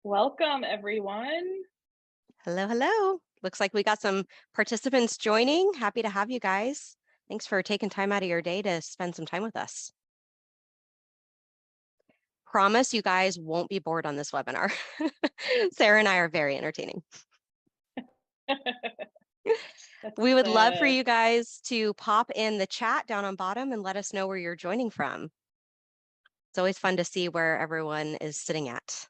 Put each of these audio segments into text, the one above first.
Welcome, everyone. Hello, hello. Looks like we got some participants joining. Happy to have you guys. Thanks for taking time out of your day to spend some time with us. Promise you guys won't be bored on this webinar. Sarah and I are very entertaining. We would love for you guys to pop in the chat down on bottom and let us know where you're joining from. It's always fun to see where everyone is sitting at.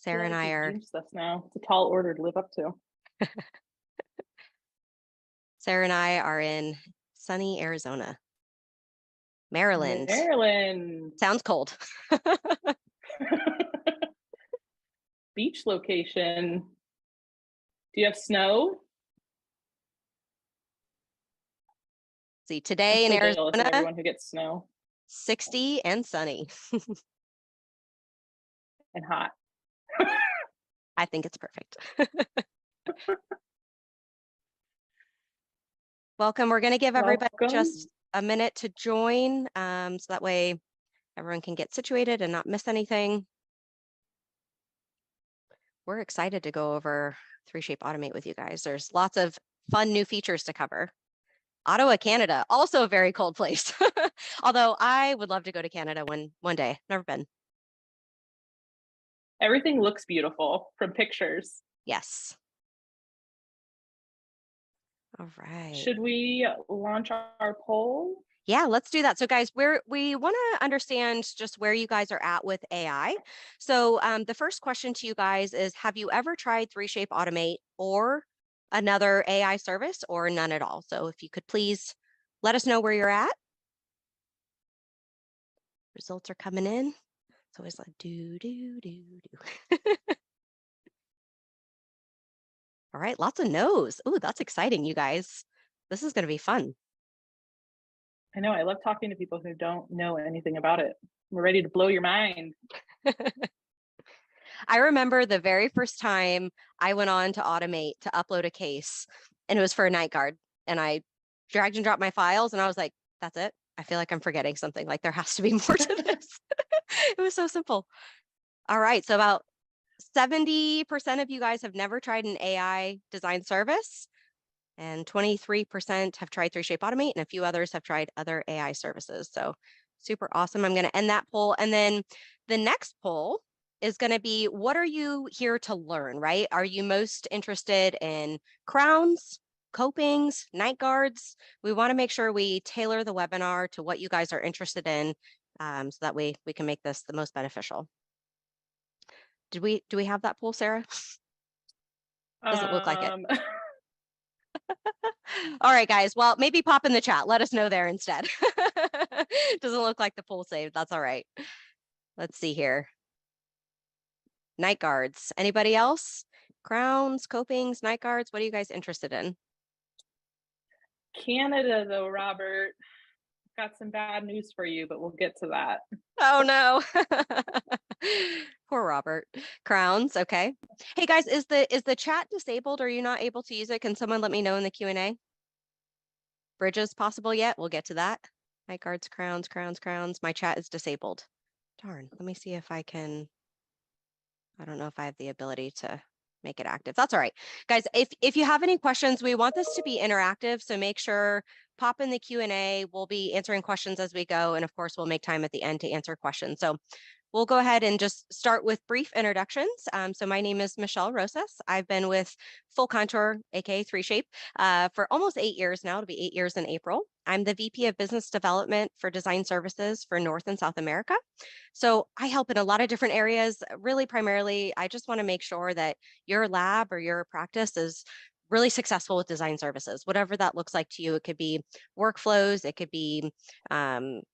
Sarah and I are stuff now. It's a tall order to live up to. Sarah and I are in sunny Arizona. Maryland. Sounds cold. Beach location. Do you have snow? See, today in Arizona, everyone who gets snow. 60 and sunny. And hot. I think it's perfect. Welcome. We're going to give everybody just a minute to join, so that way everyone can get situated and not miss anything. We're excited to go over 3Shape Automate with you guys. There's lots of fun new features to cover. Ottawa, Canada, also a very cold place. Although I would love to go to Canada one day. Never been. Everything looks beautiful from pictures. Yes. All right. Should we launch our poll? Yeah, let's do that. So guys, we want to understand just where you guys are at with AI. So the first question to you guys is, have you ever tried 3Shape Automate or another AI service, or none at all? So if you could please let us know where you're at. Results are coming in. It's always like do. All right, lots of no's. Ooh, that's exciting, you guys. This is going to be fun. I know. I love talking to people who don't know anything about it. We're ready to blow your mind. I remember the very first time I went on to Automate to upload a case, and it was for a night guard. And I dragged and dropped my files, and I was like, that's it. I feel like I'm forgetting something. Like there has to be more to this. It was so simple. All right. So about 70% of you guys have never tried an AI design service, and 23% have tried 3Shape Automate, and a few others have tried other AI services. So super awesome. I'm going to end that poll. And then the next poll is going to be, what are you here to learn, right? Are you most interested in crowns, copings, night guards? We want to make sure we tailor the webinar to what you guys are interested in, so that way we can make this the most beneficial. Do we have that poll, Sarah? Doesn't look like it. All right, guys. Well, maybe pop in the chat. Let us know there instead. Doesn't look like the poll saved. That's all right. Let's see here. Night guards. Anybody else? Crowns, copings, night guards. What are you guys interested in? Canada, though, Robert. Got some bad news for you, but we'll get to that. Oh, no. Poor Robert. Crowns. Okay. Hey, guys, is the chat disabled? Are you not able to use it? Can someone let me know in the Q&A? Bridges possible yet? We'll get to that. Night guards, crowns, crowns, crowns. My chat is disabled. Darn. Let me see if I can. I don't know if I have the ability to make it active. That's all right. Guys, if you have any questions, we want this to be interactive. So make sure, pop in the Q&A. We'll be answering questions as we go. And of course, we'll make time at the end to answer questions. So we'll go ahead and just start with brief introductions. So my name is Michelle Rosas. I've been with Full Contour, aka 3Shape, for almost 8 years now. It'll be 8 years in April. I'm the VP of Business Development for Design Services for North and South America. So I help in a lot of different areas. Really, primarily, I just want to make sure that your lab or your practice is really successful with design services, whatever that looks like to you. It could be workflows, it could be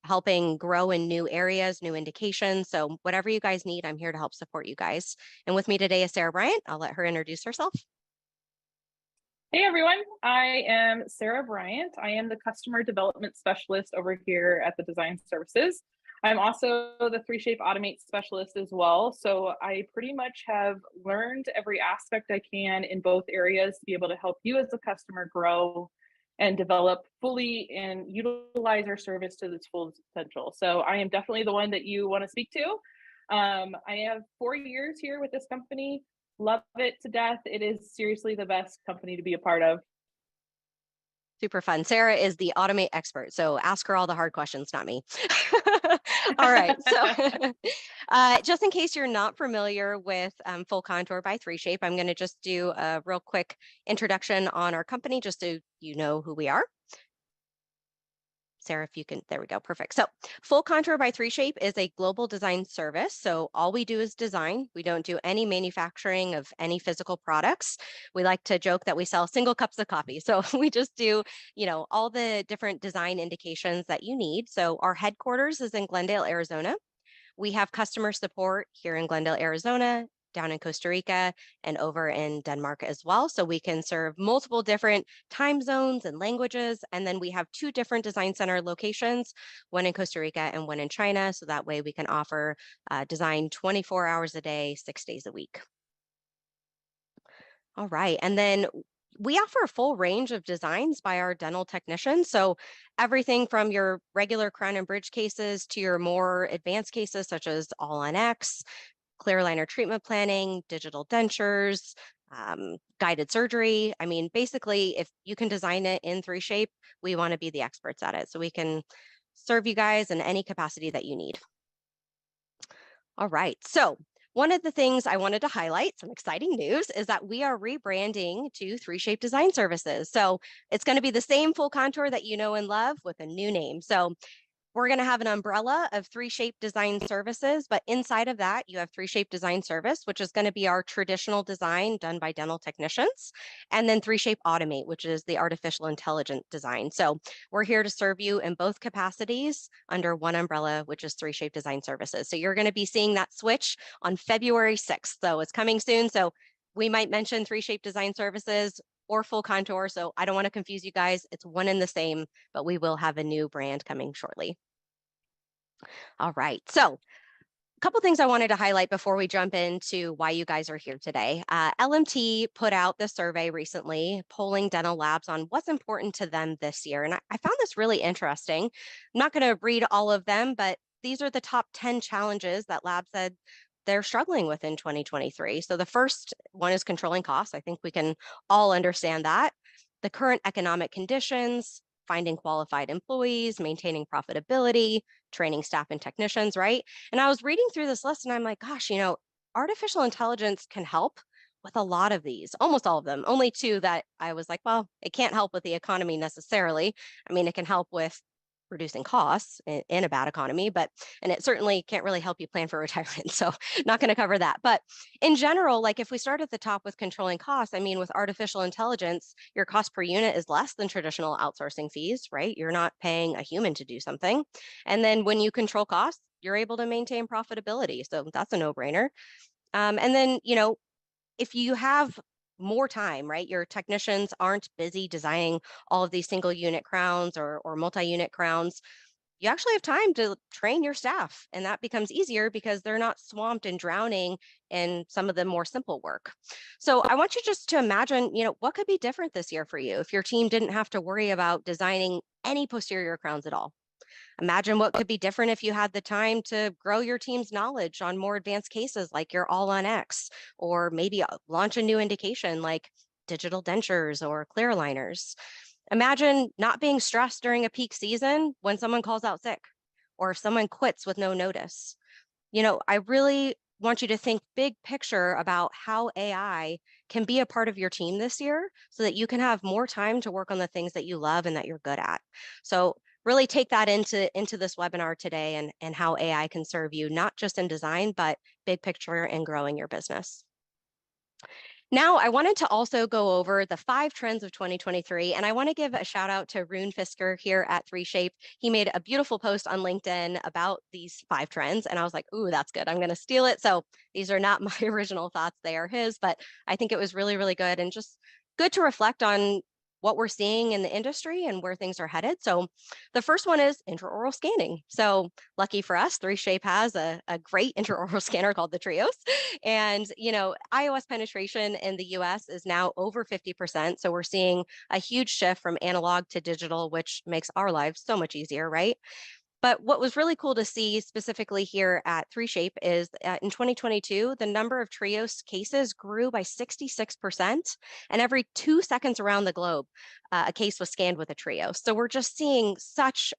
helping grow in new areas, new indications. So whatever you guys need, I'm here to help support you guys. And with me today is Sara Bryant. I'll let her introduce herself. Hey everyone, I am Sara Bryant. I am the Customer Development Specialist over here at the Design Services. I'm also the 3Shape Automate Specialist as well. So I pretty much have learned every aspect I can in both areas to be able to help you as a customer grow and develop fully and utilize our service to its full potential. So I am definitely the one that you want to speak to. I have 4 years here with this company. Love it to death. It is seriously the best company to be a part of. Super fun. Sarah is the automate expert, so ask her all the hard questions, not me. All right. So just in case you're not familiar with Full Contour by 3Shape, I'm going to just do a real quick introduction on our company just so you know who we are. Sarah, if you can, there we go, perfect. So Full Contour by 3Shape is a global design service. So all we do is design. We don't do any manufacturing of any physical products. We like to joke that we sell single cups of coffee. So we just do, all the different design indications that you need. So our headquarters is in Glendale, Arizona. We have customer support here in Glendale, Arizona, down in Costa Rica, and over in Denmark as well. So we can serve multiple different time zones and languages. And then we have 2 different design center locations, one in Costa Rica and one in China. So that way we can offer design 24 hours a day, 6 days a week. All right. And then we offer a full range of designs by our dental technicians. So everything from your regular crown and bridge cases to your more advanced cases, such as all on X, clear aligner treatment planning, digital dentures, guided surgery. I mean, basically, if you can design it in 3Shape, we want to be the experts at it. So we can serve you guys in any capacity that you need. All right. So one of the things I wanted to highlight, some exciting news, is that we are rebranding to 3Shape Design Services. So it's going to be the same Full Contour that you know and love with a new name. So we're going to have an umbrella of 3Shape Design Services, but inside of that, you have 3Shape Design Service, which is going to be our traditional design done by dental technicians, and then 3Shape Automate, which is the artificial intelligent design. So we're here to serve you in both capacities under one umbrella, which is 3Shape Design Services. So you're going to be seeing that switch on February 6th. So it's coming soon. So we might mention 3Shape Design Services or Full Contour. So I don't want to confuse you guys. It's one and the same, but we will have a new brand coming shortly. All right. So a couple things I wanted to highlight before we jump into why you guys are here today. LMT put out the survey recently, polling dental labs on what's important to them this year. And I found this really interesting. I'm not going to read all of them, but these are the top 10 challenges that labs said they're struggling with in 2023. So the first one is controlling costs. I think we can all understand that. The current economic conditions, finding qualified employees, maintaining profitability, training staff and technicians, right? And I was reading through this list and I'm like, gosh, artificial intelligence can help with a lot of these, almost all of them. Only 2 that I was like, well, it can't help with the economy necessarily. I mean, it can help with reducing costs in a bad economy, and it certainly can't really help you plan for retirement. So not going to cover that. But in general, like if we start at the top with controlling costs, I mean, with artificial intelligence, your cost per unit is less than traditional outsourcing fees, right? You're not paying a human to do something. And then when you control costs, you're able to maintain profitability. So that's a no-brainer. And then, if you have more time, right? Your technicians aren't busy designing all of these single unit crowns or multi-unit crowns. You actually have time to train your staff, and that becomes easier because they're not swamped and drowning in some of the more simple work. So I want you just to imagine, what could be different this year for you if your team didn't have to worry about designing any posterior crowns at all. Imagine what could be different if you had the time to grow your team's knowledge on more advanced cases like your all on X, or maybe launch a new indication like digital dentures or clear aligners. Imagine not being stressed during a peak season when someone calls out sick or if someone quits with no notice. I really want you to think big picture about how AI can be a part of your team this year so that you can have more time to work on the things that you love and that you're good at. So really take that into this webinar today and how AI can serve you, not just in design, but big picture in growing your business. Now, I wanted to also go over the 5 trends of 2023, and I want to give a shout out to Rune Fisker here at 3Shape. He made a beautiful post on LinkedIn about these 5 trends, and I was like, ooh, that's good. I'm going to steal it. So these are not my original thoughts. They are his, but I think it was really, really good and just good to reflect on what we're seeing in the industry and where things are headed. So the first one is intraoral scanning. So lucky for us, 3Shape has a great intraoral scanner called the Trios. And, iOS penetration in the US is now over 50%. So we're seeing a huge shift from analog to digital, which makes our lives so much easier, right? But what was really cool to see specifically here at 3Shape is in 2022, the number of trios cases grew by 66%. And every 2 seconds around the globe, a case was scanned with a trio. So we're just seeing such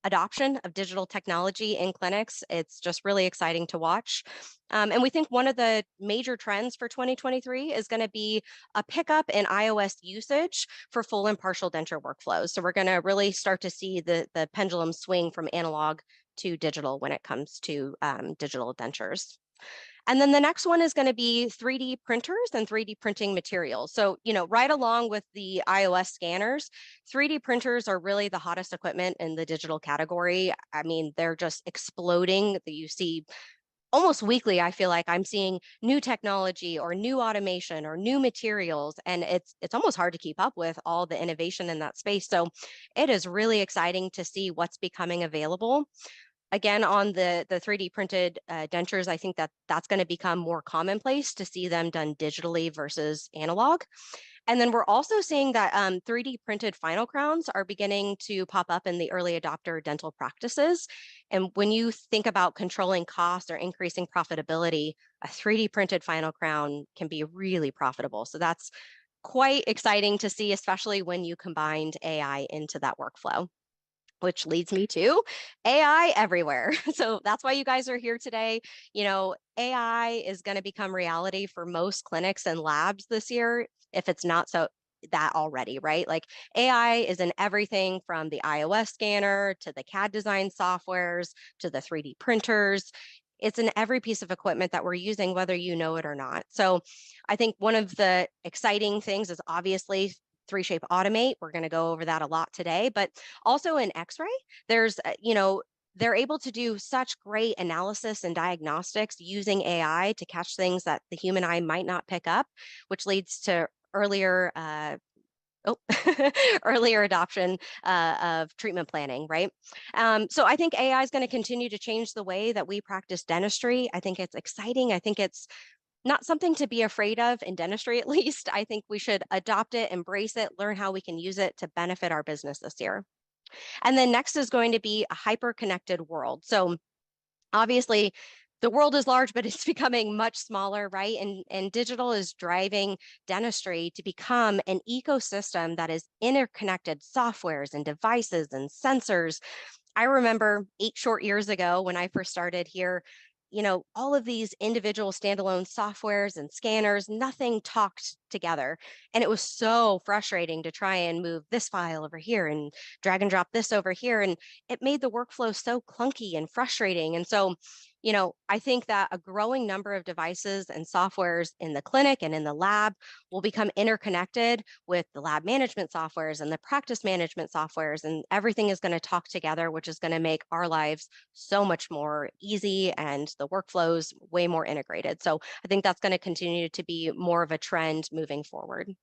adoption of digital technology in clinics. It's just really exciting to watch. And we think one of the major trends for 2023 is going to be a pickup in iOS usage for full and partial denture workflows. So we're going to really start to see the pendulum swing from analog to digital when it comes to digital dentures. And then the next one is going to be 3D printers and 3D printing materials. So, right along with the iOS scanners, 3D printers are really the hottest equipment in the digital category. I mean, they're just exploding. You see almost weekly, I feel like I'm seeing new technology or new automation or new materials, and it's almost hard to keep up with all the innovation in that space. So it is really exciting to see what's becoming available. Again, on the 3D printed dentures, I think that's going to become more commonplace to see them done digitally versus analog. And then we're also seeing that 3D printed final crowns are beginning to pop up in the early adopter dental practices. And when you think about controlling costs or increasing profitability, a 3D printed final crown can be really profitable. So that's quite exciting to see, especially when you combined AI into that workflow, which leads me to AI everywhere. So that's why you guys are here today. AI is going to become reality for most clinics and labs this year, if it's not so that already, right? Like AI is in everything from the iOS scanner to the CAD design softwares to the 3D printers. It's in every piece of equipment that we're using, whether you know it or not. So I think one of the exciting things is obviously 3Shape Automate. We're going to go over that a lot today, but also in X-ray, there's, they're able to do such great analysis and diagnostics using AI to catch things that the human eye might not pick up, which leads to earlier earlier adoption of treatment planning, right? So I think AI is going to continue to change the way that we practice dentistry. I think it's exciting. I think it's not something to be afraid of in dentistry, at least. I think we should adopt it, embrace it, learn how we can use it to benefit our business this year. And then next is going to be a hyper-connected world. So obviously, the world is large, but it's becoming much smaller, right? And digital is driving dentistry to become an ecosystem that is interconnected softwares and devices and sensors. I remember 8 short years ago when I first started here, all of these individual standalone softwares and scanners, nothing talked together. And it was so frustrating to try and move this file over here and drag and drop this over here. And it made the workflow so clunky and frustrating. And so, I think that a growing number of devices and softwares in the clinic and in the lab will become interconnected with the lab management softwares and the practice management softwares, and everything is going to talk together, which is going to make our lives so much more easy and the workflows way more integrated. So I think that's going to continue to be more of a trend moving forward.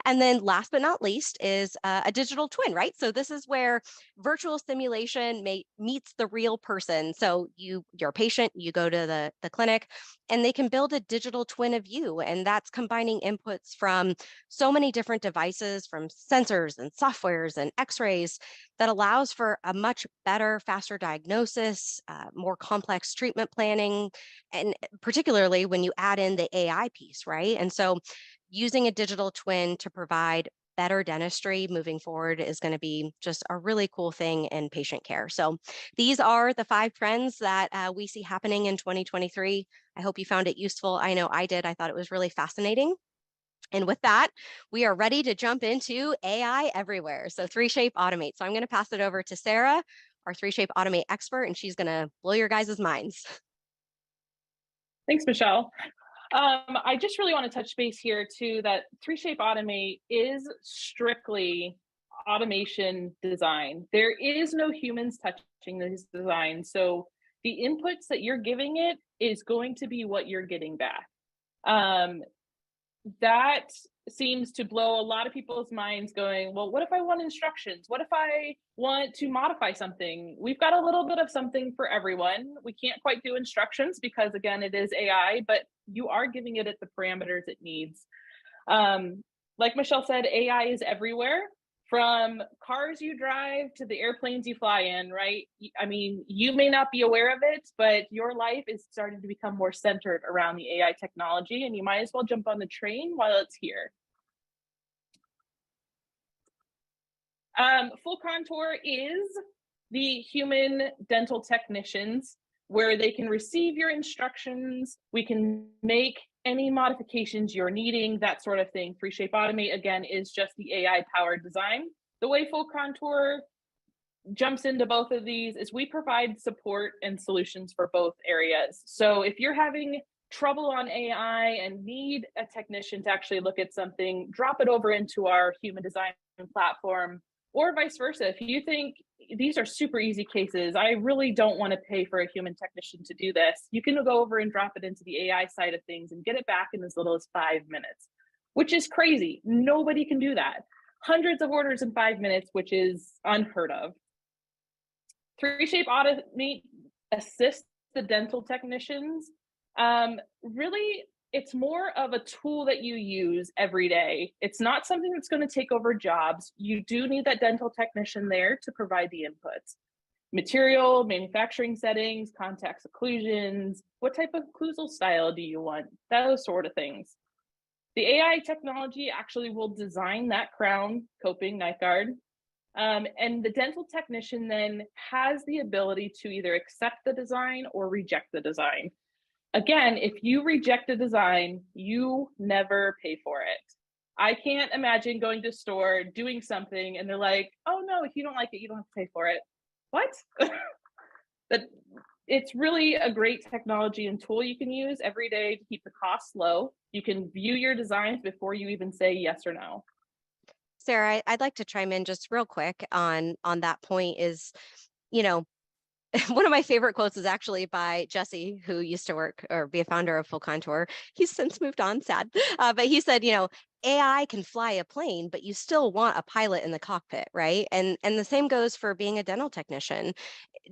And then last but not least is a digital twin, right? So this is where virtual simulation meets the real person. So you're a patient, you go to the clinic, and they can build a digital twin of you. And that's combining inputs from so many different devices, from sensors and softwares and x-rays, that allows for a much better, faster diagnosis, more complex treatment planning, and particularly when you add in the AI piece, right? And so using a digital twin to provide better dentistry moving forward is going to be just a really cool thing in patient care. So these are the 5 trends that we see happening in 2023. I hope you found it useful. I know I did. I thought it was really fascinating. And with that, we are ready to jump into AI everywhere. So 3Shape Automate. So I'm going to pass it over to Sarah, our 3Shape Automate expert, and she's going to blow your guys' minds. Thanks, Michelle. I just really want to touch base here too that 3Shape Automate is strictly automation design. There is no humans touching this design. So the inputs that you're giving it is going to be what you're getting back. That seems to blow a lot of people's minds going, well, what if I want instructions? What if I want to modify something? We've got a little bit of something for everyone. We can't quite do instructions because, again, it is AI, but you are giving it the parameters it needs. Like Michelle said, AI is everywhere. From cars you drive to the airplanes you fly in, right? I mean, you may not be aware of it, but your life is starting to become more centered around the AI technology, and you might as well jump on the train while it's here. Full contour is the human dental technicians, where they can receive your instructions. We can make any modifications you're needing, that sort of thing. 3Shape Automate, again, is just the AI powered design. The way Full Contour jumps into both of these is we provide support and solutions for both areas. So if you're having trouble on AI and need a technician to actually look at something, drop it over into our human design platform, or vice versa. If you think these are super easy cases, I really don't want to pay for a human technician to do this, you can go over and drop it into the AI side of things and get it back in as little as 5 minutes, which is crazy. Nobody can do that. Hundreds of orders in 5 minutes, which is unheard of. 3Shape Automate assists the dental technicians. Really, it's more of a tool that you use every day. It's not something that's going to take over jobs. You do need that dental technician there to provide the inputs. Material, manufacturing settings, contact occlusions, what type of occlusal style do you want? Those sort of things. The AI technology actually will design that crown, coping, knife guard, and the dental technician then has the ability to either accept the design or reject the design. Again, if you reject a design, you never pay for it. I can't imagine going to a store, doing something, and they're like, oh no, if you don't like it, you don't have to pay for it. What? But it's really a great technology and tool you can use every day to keep the costs low. You can view your designs before you even say yes or no. Sarah, I'd like to chime in just real quick on that point is, you know, one of my favorite quotes is actually by Jesse, who used to work or be a founder of Full Contour. He's since moved on, sad. But he said, AI can fly a plane, but you still want a pilot in the cockpit, right? And the same goes for being a dental technician.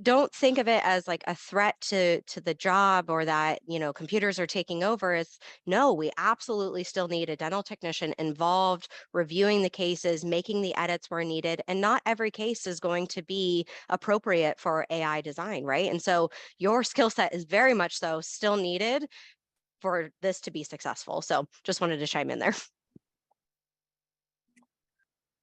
Don't think of it as like a threat to the job or that computers are taking over. It's no, we absolutely still need a dental technician involved, reviewing the cases, making the edits where needed, and not every case is going to be appropriate for AI design, right? And so your skill set is very much so still needed for this to be successful. So just wanted to chime in there.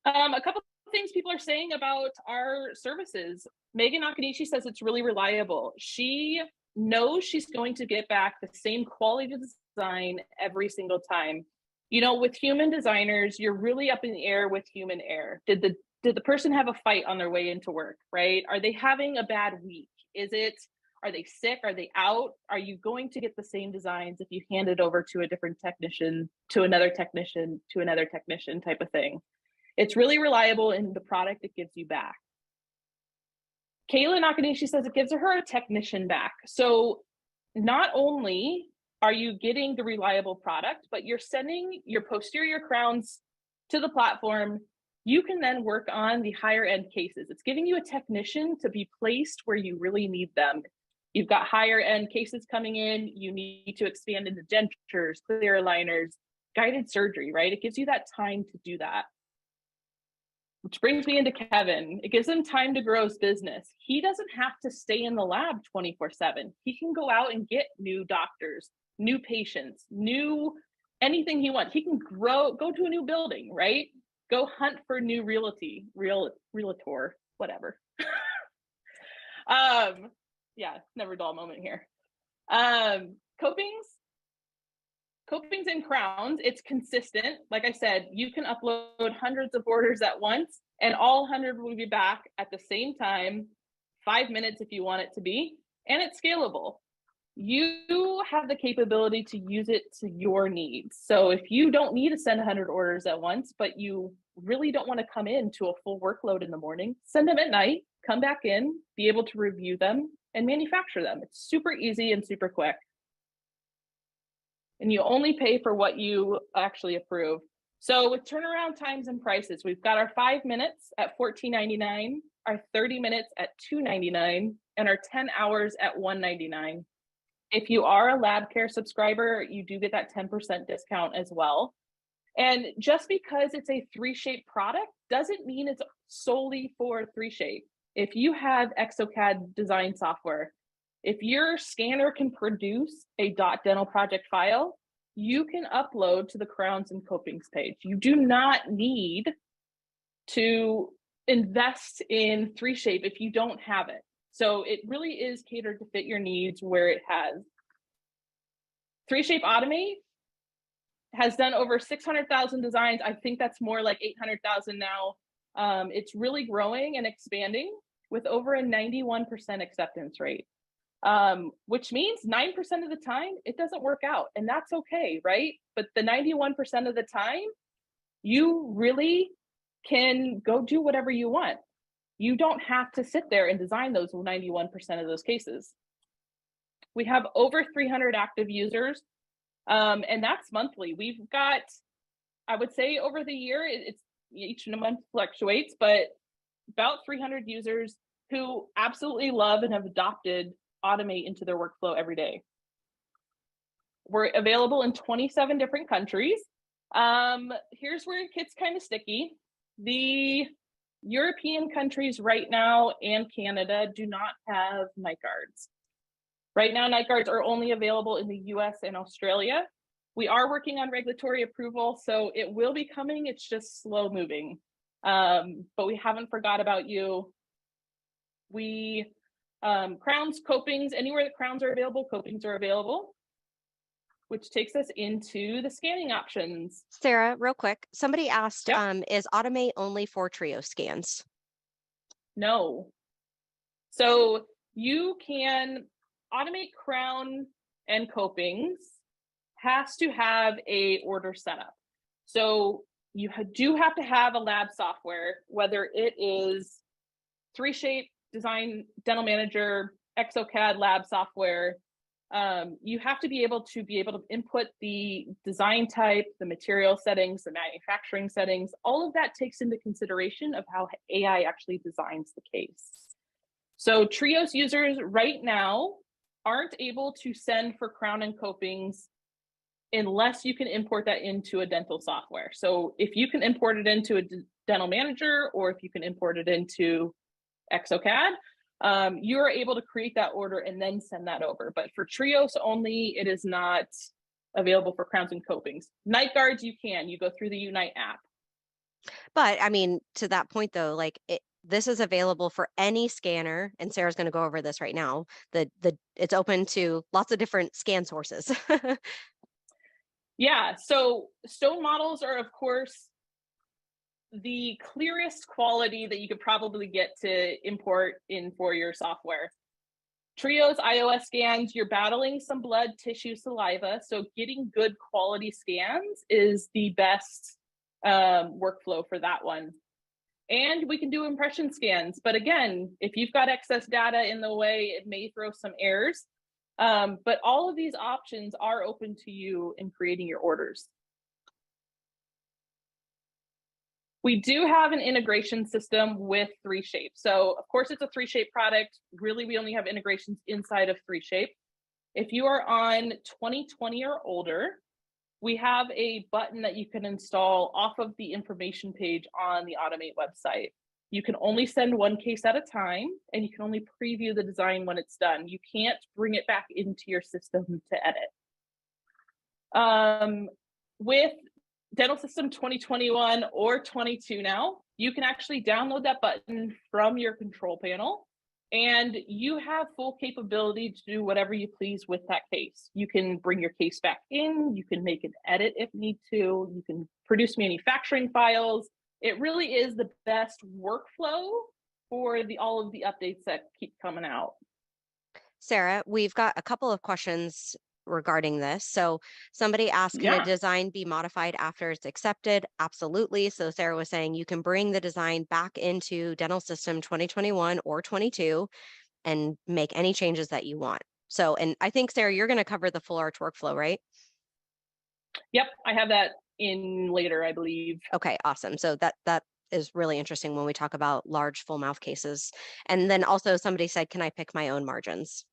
A couple of things people are saying about our services. Megan Nakanishi says it's really reliable. She knows she's going to get back the same quality design every single time. With human designers, you're really up in the air with human error. Did the person have a fight on their way into work, right? Are they having a bad week? Are they sick? Are they out? Are you going to get the same designs if you hand it over to a different technician, to another technician, to another technician type of thing? It's really reliable in the product it gives you back. Kayla Nakanishi says it gives her a technician back. So not only are you getting the reliable product, but you're sending your posterior crowns to the platform. You can then work on the higher end cases. It's giving you a technician to be placed where you really need them. You've got higher end cases coming in. You need to expand into dentures, clear aligners, guided surgery, right? It gives you that time to do that. Which brings me into Kevin. It gives him time to grow his business. He doesn't have to stay in the lab 24/7. He can go out and get new doctors, new patients, anything he wants. He can go to a new building, right? Go hunt for new realtor, whatever. Yeah, never dull moment here. Copings and crowns, it's consistent. Like I said, you can upload hundreds of orders at once and all 100 will be back at the same time, 5 minutes if you want it to be, and it's scalable. You have the capability to use it to your needs. So if you don't need to send 100 orders at once, but you really don't want to come in to a full workload in the morning, send them at night, come back in, be able to review them and manufacture them. It's super easy and super quick. And you only pay for what you actually approve. So with turnaround times and prices, we've got our 5 minutes at $14.99, our 30 minutes at $2.99, and our 10 hours at $1.99. If you are a LabCare subscriber, you do get that 10% discount as well. And just because it's a 3Shape product doesn't mean it's solely for 3Shape. If you have exocad design software, if your scanner can produce a .dental project file, you can upload to the crowns and copings page. You do not need to invest in 3Shape if you don't have it. So it really is catered to fit your needs where it has. 3Shape Automate has done over 600,000 designs. I think that's more like 800,000 now. It's really growing and expanding with over a 91% acceptance rate, which means 9% of the time it doesn't work out, and that's okay, right? But the 91% of the time, you really can go do whatever you want. You don't have to sit there and design those 91% of those cases. We have over 300 active users, and that's monthly. We've got, I would say over the year, it's each month fluctuates, but about 300 users who absolutely love and have adopted Automate into their workflow every day. We're available in 27 different countries. Here's where it gets kind of sticky. The European countries right now and Canada do not have night guards. Right now, night guards are only available in the US and Australia. We are working on regulatory approval, so it will be coming. It's just slow moving. But we haven't forgot about you. We, crowns, copings, anywhere that crowns are available, copings are available, which takes us into the scanning options. Sarah, real quick, somebody asked, Yep. is Automate only for Trio scans? No. So you can Automate crown and copings has to have a order setup. So you do have to have a lab software, whether it is 3Shape, Design, Dental Manager, exocad lab software. You have to be able to input the design type, the material settings, the manufacturing settings. All of that takes into consideration of how AI actually designs the case. So Trios users right now aren't able to send for crown and copings unless you can import that into a dental software. So if you can import it into a dental manager, or if you can import it into exocad, you are able to create that order and then send that over. But for Trios only, it is not available for crowns and copings. Night guards, you can. You go through the Unite app. But I mean, to that point though, like this is available for any scanner, and Sarah's going to go over this right now. It's open to lots of different scan sources. Yeah, so stone models are, of course, the clearest quality that you could probably get to import in for your software. Trios iOS scans, you're battling some blood, tissue, saliva, so getting good quality scans is the best workflow for that one. And we can do impression scans, but again, if you've got excess data in the way, it may throw some errors. But all of these options are open to you in creating your orders. We do have an integration system with 3Shape. So of course it's a 3Shape product. Really, we only have integrations inside of 3Shape. If you are on 2020 or older, we have a button that you can install off of the information page on the Automate website. You can only send one case at a time, and you can only preview the design when it's done. You can't bring it back into your system to edit. With Dental System 2021 or 22 now, you can actually download that button from your control panel, and you have full capability to do whatever you please with that case. You can bring your case back in, you can make an edit if need to, you can produce manufacturing files. It really is the best workflow for all of the updates that keep coming out. Sarah, we've got a couple of questions regarding this. So somebody asked, can a design be modified after it's accepted? Absolutely. So Sarah was saying you can bring the design back into Dental System 2021 or 22 and make any changes that you want. So, and I think, Sarah, you're going to cover the full arch workflow, right? Yep, I have that in later, I believe. Okay, awesome. So that is really interesting when we talk about large full mouth cases. And then also somebody said, can I pick my own margins?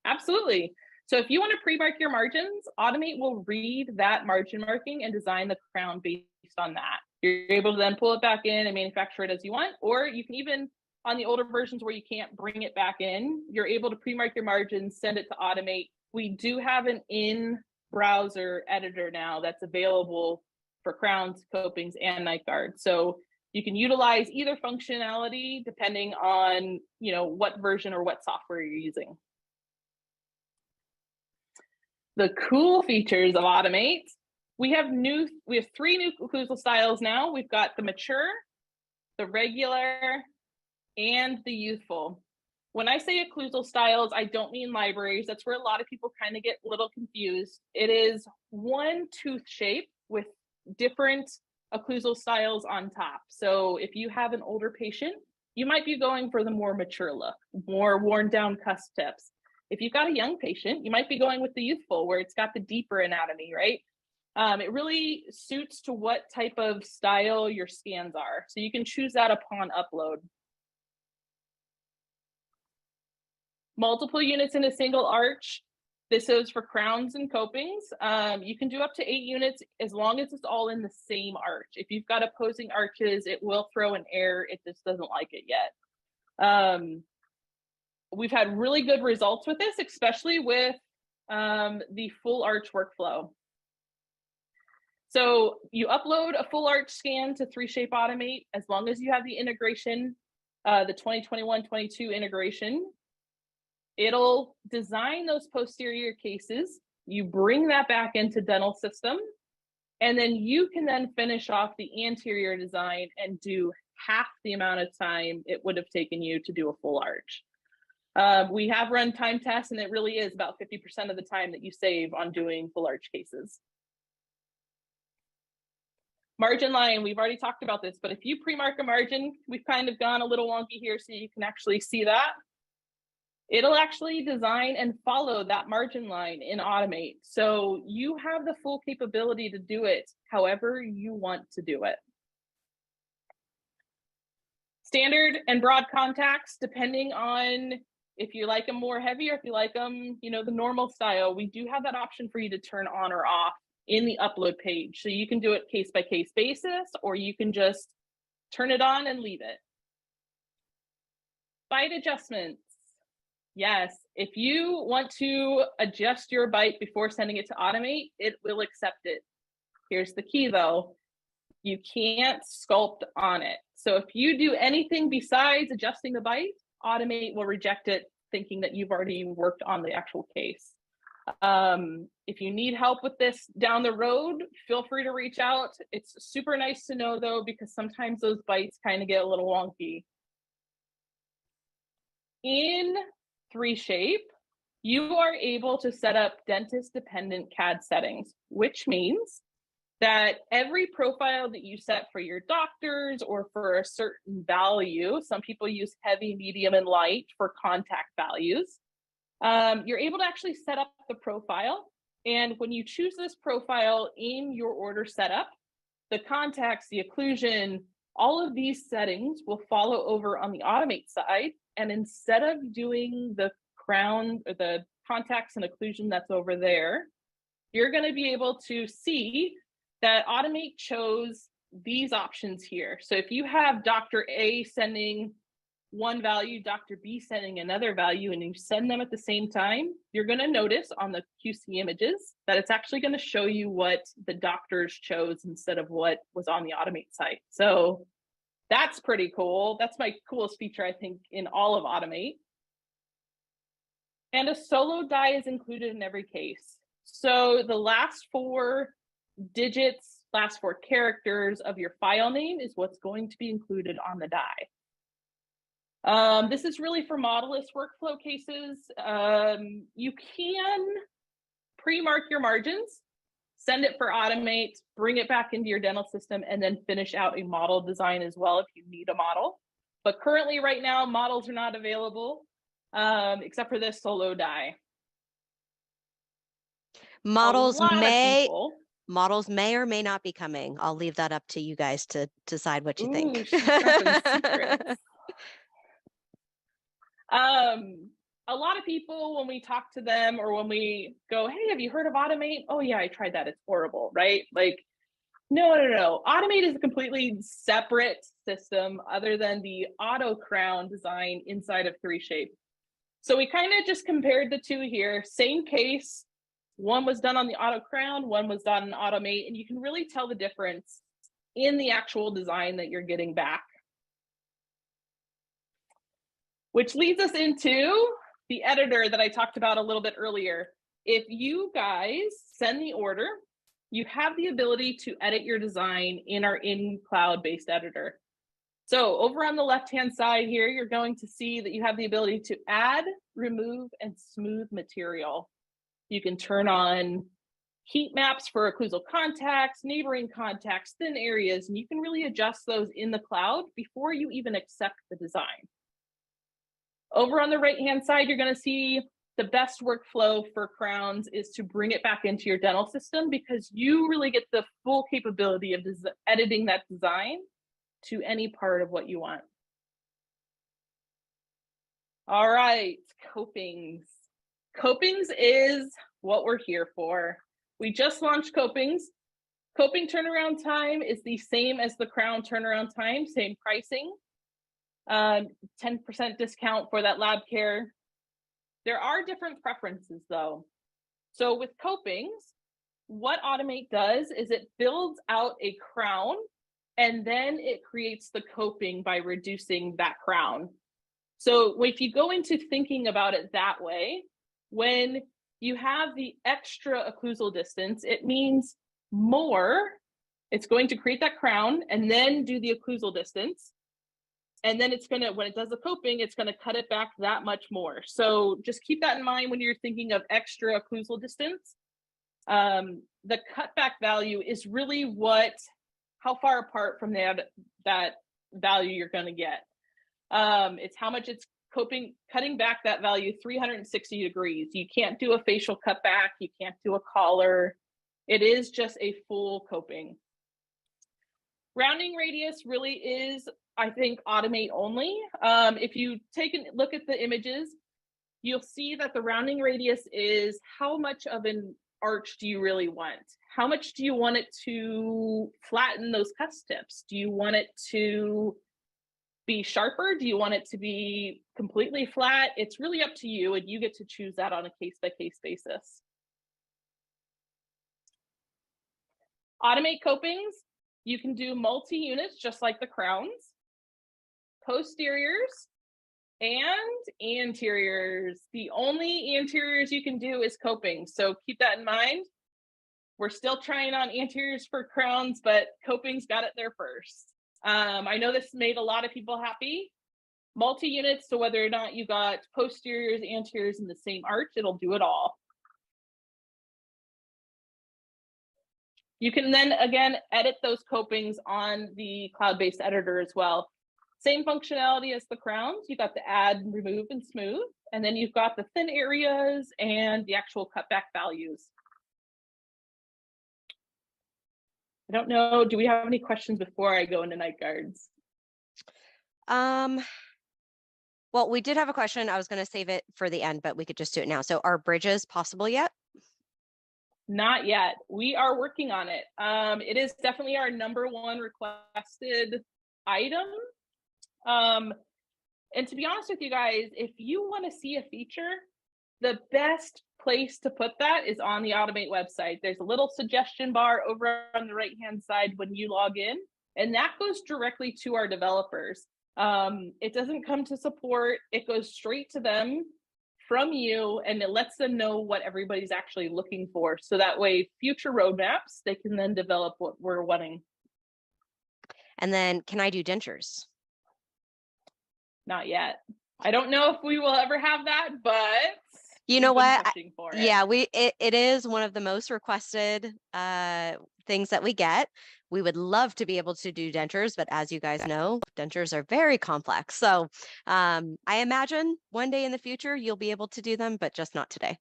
Absolutely. So if you want to pre-mark your margins, Automate will read that margin marking and design the crown based on that. You're able to then pull it back in and manufacture it as you want, or you can even, on the older versions where you can't bring it back in, you're able to pre-mark your margins, send it to Automate. We do have an in-browser editor now that's available for crowns, copings, and night guards. So you can utilize either functionality depending on, what version or what software you're using. The cool features of Automate, we have 3 new occlusal styles now. We've got the mature, the regular, and the youthful. When I say occlusal styles, I don't mean libraries. That's where a lot of people kind of get a little confused. It is one tooth shape with different occlusal styles on top. So if you have an older patient, you might be going for the more mature look, more worn down cusp tips. If you've got a young patient, you might be going with the youthful where it's got the deeper anatomy, right? It really suits to what type of style your scans are. So you can choose that upon upload. Multiple units in a single arch. This is for crowns and copings. You can do up to 8 units as long as it's all in the same arch. If you've got opposing arches, it will throw an error. It just doesn't like it yet. We've had really good results with this, especially with the full arch workflow. So you upload a full arch scan to 3Shape Automate as long as you have the integration, the 2021-22 integration. It'll design those posterior cases. You bring that back into dental system, and then you can then finish off the anterior design and do half the amount of time it would have taken you to do a full arch. We have run time tests, and it really is about 50% of the time that you save on doing full arch cases. Margin line, we've already talked about this, but if you pre-mark a margin, we've kind of gone a little wonky here so you can actually see that. It'll actually design and follow that margin line in Automate. So you have the full capability to do it however you want to do it. Standard and broad contacts, depending on if you like them more heavy or if you like them, the normal style, we do have that option for you to turn on or off in the upload page. So you can do it case by case basis, or you can just turn it on and leave it. Bite adjustments. Yes, if you want to adjust your bite before sending it to Automate, it will accept it. Here's the key though, you can't sculpt on it. So if you do anything besides adjusting the bite, Automate will reject it, thinking that you've already worked on the actual case. If you need help with this down the road, feel free to reach out. It's super nice to know though, because sometimes those bites kind of get a little wonky. In 3Shape, you are able to set up dentist-dependent CAD settings, which means that every profile that you set for your doctors or for a certain value, some people use heavy, medium, and light for contact values, you're able to actually set up the profile. And when you choose this profile in your order setup, the contacts, the occlusion, all of these settings will follow over on the Automate side. And instead of doing the crown or the contacts and occlusion that's over there, you're going to be able to see that Automate chose these options here. So if you have Dr. A sending one value, Dr. B sending another value, and you send them at the same time, you're going to notice on the QC images that it's actually going to show you what the doctors chose instead of what was on the Automate site. So that's pretty cool. That's my coolest feature, I think, in all of Automate. And a solo die is included in every case. So the last 4 digits, last 4 characters of your file name is what's going to be included on the die. This is really for modelless workflow cases. You can pre-mark your margins, send it for Automate, bring it back into your dental system, and then finish out a model design as well if you need a model. But currently right now, models are not available, except for this solo die. Models may or may not be coming. I'll leave that up to you guys to decide what you think. She's cracking secrets. A a lot of people, when we talk to them or when we go, hey, have you heard of Automate? Oh yeah, I tried that. It's horrible, right? Like, no. Automate is a completely separate system other than the auto crown design inside of 3Shape. So we kind of just compared the two here. Same case. One was done on the auto crown, one was done in Automate, and you can really tell the difference in the actual design that you're getting back. Which leads us into the editor that I talked about a little bit earlier. If you guys send the order, you have the ability to edit your design in our in-cloud based editor. So over on the left-hand side here, you're going to see that you have the ability to add, remove, and smooth material. You can turn on heat maps for occlusal contacts, neighboring contacts, thin areas, and you can really adjust those in the cloud before you even accept the design. Over on the right-hand side, you're going to see the best workflow for crowns is to bring it back into your dental system, because you really get the full capability of editing that design to any part of what you want. All right, copings. Copings is what we're here for. We just launched copings. Coping turnaround time is the same as the crown turnaround time, same pricing. 10% discount for that lab care. There are different preferences though. So with copings, what Automate does is it builds out a crown and then it creates the coping by reducing that crown. So if you go into thinking about it that way, when you have the extra occlusal distance, it means more. It's going to create that crown and then do the occlusal distance. And then it's going to, when it does the coping, it's going to cut it back that much more. So just keep that in mind when you're thinking of extra occlusal distance. The cutback value is really how far apart from that value you're going to get. It's how much it's cutting back that value 360 degrees. You can't do a facial cutback. You can't do a collar. It is just a full coping. Rounding radius really is, I think, Automate only. If you take a look at the images, you'll see that the rounding radius is how much of an arch do you really want? How much do you want it to flatten those cusp tips? Do you want it to be sharper? Do you want it to be completely flat? It's really up to you, and you get to choose that on a case-by-case basis. Automate copings, you can do multi-units just like the crowns, posteriors, and anteriors. The only anteriors you can do is coping, so keep that in mind. We're still trying on anteriors for crowns, but copings got it there first. I know this made a lot of people happy. Multi-units, so whether or not you got posteriors, anteriors in the same arch, it'll do it all. You can then, again, edit those copings on the cloud-based editor as well. Same functionality as the crowns. You got the add, remove, and smooth. And then you've got the thin areas and the actual cutback values. I don't know, do we have any questions before I go into night guards? Well, we did have a question. I was going to save it for the end, but we could just do it now. So are bridges possible yet? Not yet. We are working on it. It is definitely our #1 requested item. And to be honest with you guys, if you want to see a feature, the best place to put that is on the Automate website. There's a little suggestion bar over on the right-hand side when you log in, and that goes directly to our developers. It doesn't come to support. It goes straight to them from you, and it lets them know what everybody's actually looking for. So that way, future roadmaps, they can then develop what we're wanting. And then can I do dentures? Not yet. I don't know if we will ever have that, but you know what? Yeah, it is one of the most requested things that we get. We would love to be able to do dentures, but as you guys know, dentures are very complex. So I imagine one day in the future you'll be able to do them, but just not today.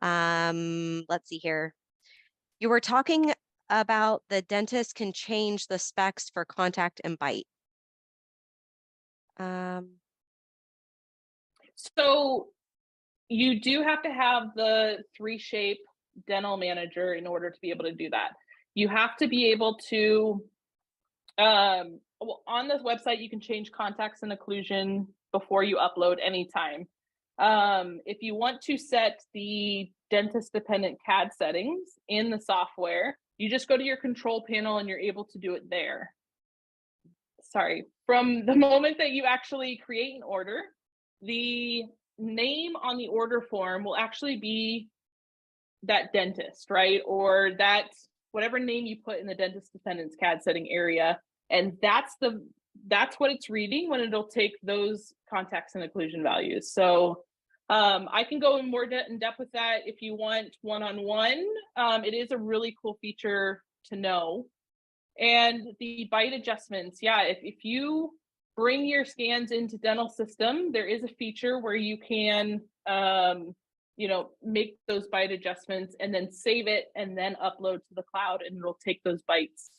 Let's see here. You were talking about the dentist can change the specs for contact and bite. So you do have to have the 3Shape dental manager in order to be able to do that. You have to be able to, well, on this website, you can change contacts and occlusion before you upload anytime. If you want to set the dentist dependent CAD settings in the software, you just go to your control panel and you're able to do it there. Sorry, from the moment that you actually create an order, the name on the order form will actually be that dentist, right? Or that whatever name you put in the dentist dependence CAD setting area. And that's what it's reading when it'll take those contacts and occlusion values. So I can go in more in depth with that if you want one-on-one. It is a really cool feature to know. And the bite adjustments, yeah, if you bring your scans into dental system, there is a feature where you can make those bite adjustments and then save it and then upload to the cloud, and it'll take those bites.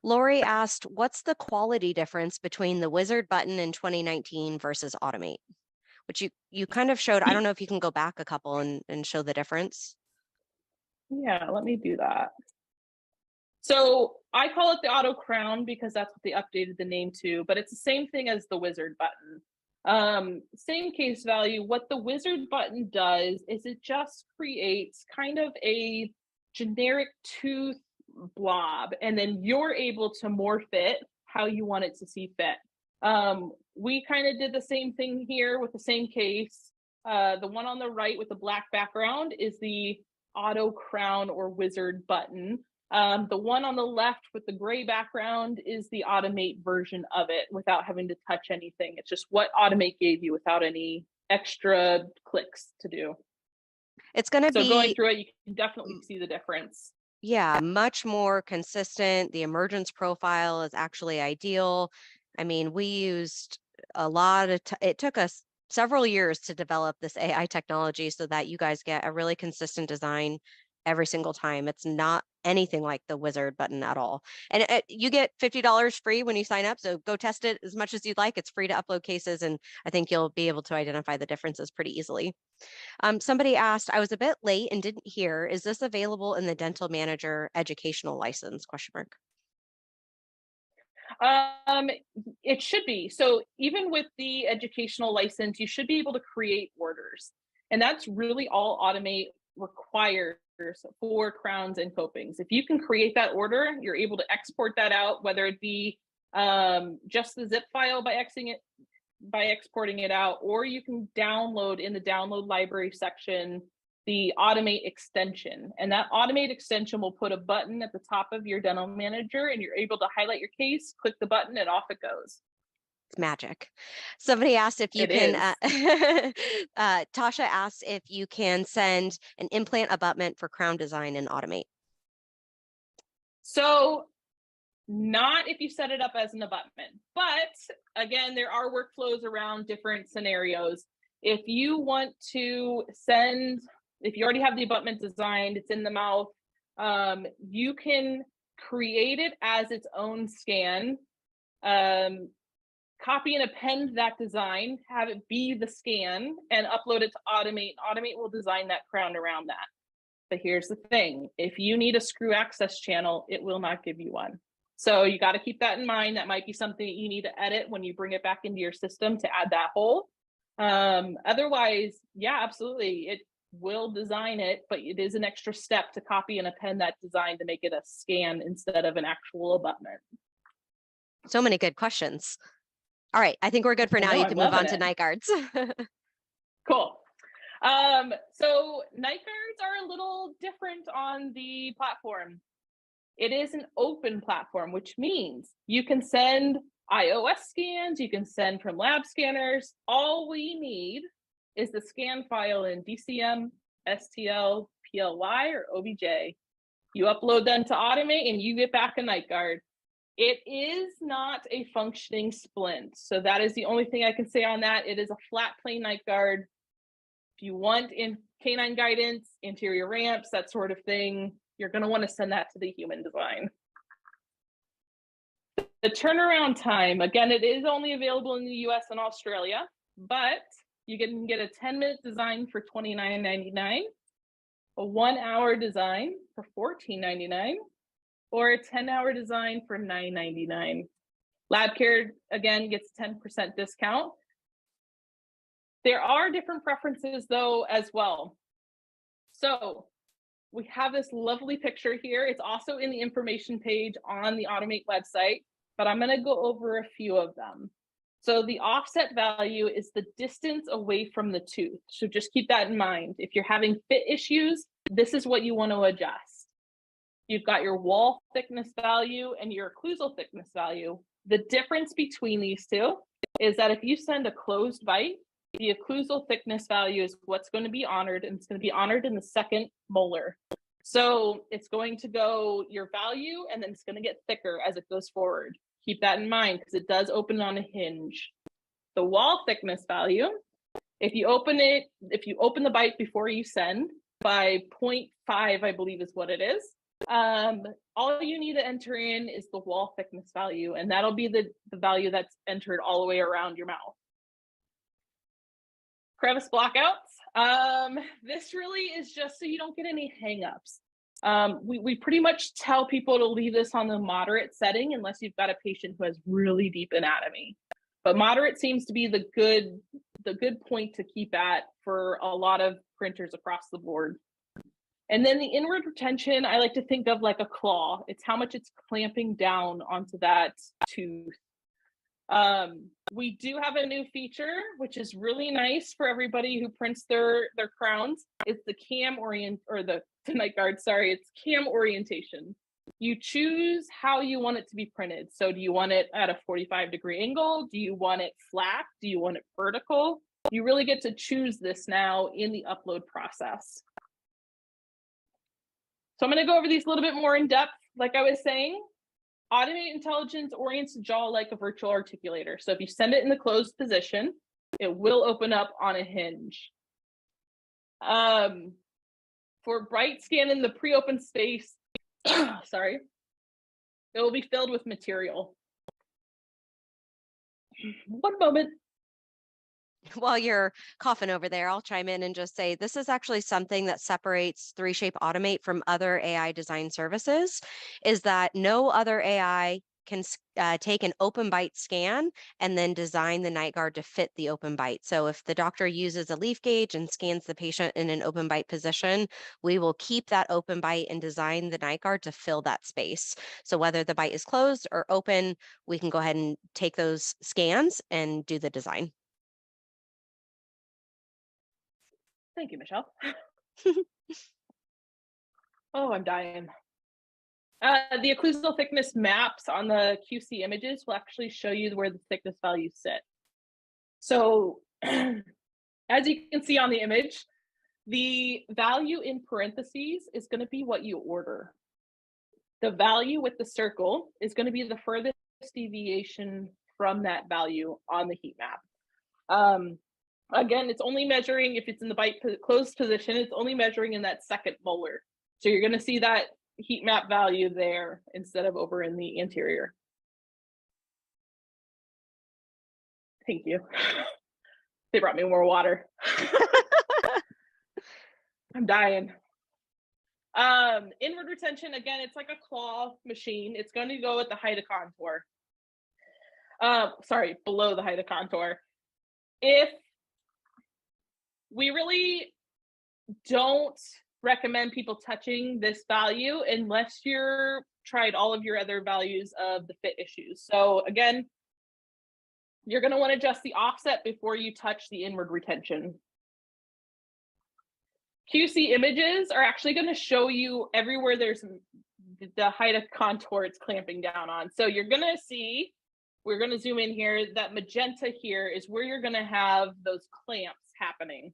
Lori asked, what's the quality difference between the wizard button in 2019 versus Automate? Which you kind of showed. I don't know if you can go back a couple and show the difference. Yeah, let me do that. So I call it the auto crown because that's what they updated the name to, but it's the same thing as the wizard button. Same case value. What the wizard button does is it just creates kind of a generic tooth blob, and then you're able to morph it how you want it to see fit. We kind of did the same thing here with the same case. The one on the right with the black background is the auto crown or wizard button. The one on the left with the gray background is the Automate version of it without having to touch anything. It's just what Automate gave you without any extra clicks to do. It's going to be, going through it, you can definitely see the difference. Yeah, much more consistent. The emergence profile is actually ideal. I mean, we used a lot of, it took us several years to develop this AI technology so that you guys get a really consistent design every single time. It's not anything like the wizard button at all. And you get $50 free when you sign up. So go test it as much as you'd like. It's free to upload cases. And I think you'll be able to identify the differences pretty easily. Somebody asked, I was a bit late and didn't hear, is this available in the dental manager educational license, question mark? It should be. So even with the educational license, you should be able to create orders. And that's really all Automate requires for crowns and copings. If you can create that order, you're able to export that out, whether it be just the zip file by exporting it out, or you can download in the download library section the Automate extension. And that Automate extension will put a button at the top of your dental manager, and you're able to highlight your case, click the button, and off it goes. It's magic. Somebody asked if you Tasha asked if you can send an implant abutment for crown design and Automate. So not if you set it up as an abutment, but again, there are workflows around different scenarios. If you want to send, if you already have the abutment designed, it's in the mouth, you can create it as its own scan, copy and append that design, have it be the scan, and upload it to Automate. Automate will design that crown around that. But here's the thing, if you need a screw access channel, it will not give you one. So you got to keep that in mind. That might be something that you need to edit when you bring it back into your system to add that hole. Otherwise, yeah, absolutely. It will design it, but it is an extra step to copy and append that design to make it a scan instead of an actual abutment. So many good questions. All right, I think we're good for now. You can move on to night guards. Cool. So night guards are a little different on the platform. It is an open platform, which means you can send iOS scans, you can send from lab scanners. All we need is the scan file in DCM, STL, PLY, or OBJ. You upload them to Automate and you get back a night guard. It is not a functioning splint. So that is the only thing I can say on that. It is a flat plane night guard. If you want in canine guidance, interior ramps, that sort of thing, you're going to want to send that to the human design. The turnaround time, again, it is only available in the US and Australia. but you can get a 10-minute design for $29.99, a 1-hour design for $14.99, or a 10-hour design for $9.99. Lab Care, again, gets 10% discount. There are different preferences, though, as well. So we have this lovely picture here. It's also in the information page on the Automate website, but I'm going to go over a few of them. So the offset value is the distance away from the tooth. So just keep that in mind. If you're having fit issues, this is what you want to adjust. You've got your wall thickness value and your occlusal thickness value. The difference between these two is that if you send a closed bite, the occlusal thickness value is what's going to be honored, and it's going to be honored in the second molar. So it's going to go your value, and then it's going to get thicker as it goes forward. Keep that in mind because it does open on a hinge. The wall thickness value, if you open the bite before you send by 0.5, I believe is what it is, all you need to enter in is the wall thickness value, and that'll be the value that's entered all the way around your mouth. Crevice blockouts. This really is just so you don't get any hangups. We pretty much tell people to leave this on the moderate setting unless you've got a patient who has really deep anatomy. But moderate seems to be the good point to keep at for a lot of printers across the board. And then the inward retention, I like to think of like a claw. It's how much it's clamping down onto that tooth. We do have a new feature, which is really nice for everybody who prints their crowns. It's the the night guard, sorry, it's cam orientation. You choose how you want it to be printed. So do you want it at a 45-degree angle? Do you want it flat? Do you want it vertical? You really get to choose this now in the upload process. So I'm going to go over these a little bit more in depth. Like I was saying, Automate Intelligence orients the jaw like a virtual articulator. So if you send it in the closed position, it will open up on a hinge. For bright scan in the pre-open space, sorry, it will be filled with material. One moment. While you're coughing over there, I'll chime in and just say this is actually something that separates 3Shape Automate from other AI design services, is that no other AI can take an open bite scan and then design the night guard to fit the open bite. So if the doctor uses a leaf gauge and scans the patient in an open bite position, we will keep that open bite and design the night guard to fill that space. So whether the bite is closed or open, we can go ahead and take those scans and do the design. Thank you, Michelle. Oh, I'm dying. The occlusal thickness maps on the QC images will actually show you where the thickness values sit. So as you can see on the image, the value in parentheses is going to be what you order. The value with the circle is going to be the furthest deviation from that value on the heat map. Again, it's only measuring, if it's in the bite closed position, it's only measuring in that second molar. So you're going to see that heat map value there instead of over in the anterior. Thank you. They brought me more water. I'm dying. Inward retention, again, it's like a claw machine. It's going to go at the height of contour. Sorry, below the height of contour. If we really don't recommend people touching this value unless you're tried all of your other values of the fit issues. So again, you're going to want to adjust the offset before you touch the inward retention. QC images are actually going to show you everywhere there's the height of contour it's clamping down on. So you're going to see, we're going to zoom in here, that magenta here is where you're going to have those clamps happening.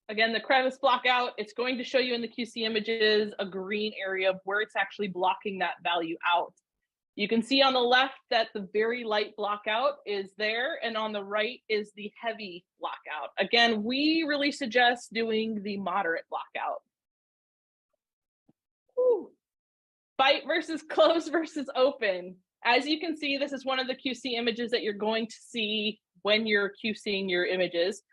Again, the crevice blockout, it's going to show you in the QC images a green area where it's actually blocking that value out. You can see on the left that the very light blockout is there, and on the right is the heavy blockout. Again, we really suggest doing the moderate blockout. Whew. Bite versus close versus open. as you can see, this is one of the QC images that you're going to see when you're QCing your images,